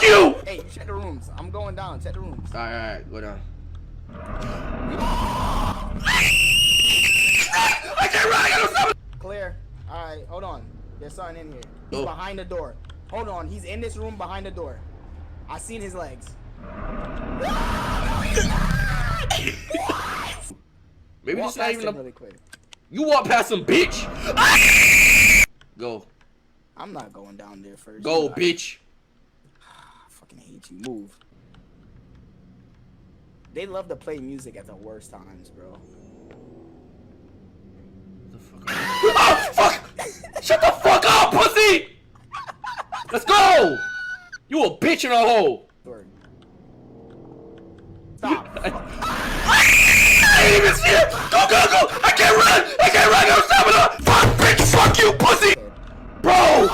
you! Hey, you check the rooms. I'm going down. Check the rooms. Alright, go down. I can't run, I got no stamina! Clear. Alright, hold on. There's something in here. He's Oh. behind the door. Hold on. He's in this room behind the door. I seen his legs. Maybe Walk this not past even him a... really quick. You walk past him, bitch! Go. I'm not going down there first. Go, bitch. I fucking hate you. Move. They love to play music at the worst times, bro. Oh, fuck! Shut the fuck up, pussy! Let's go! You a bitch in a hole. Sorry. Stop. I ain't even see it! Go, go, go! I can't run! I can't run! No stamina! Fuck, bitch! Fuck you, pussy! Bro!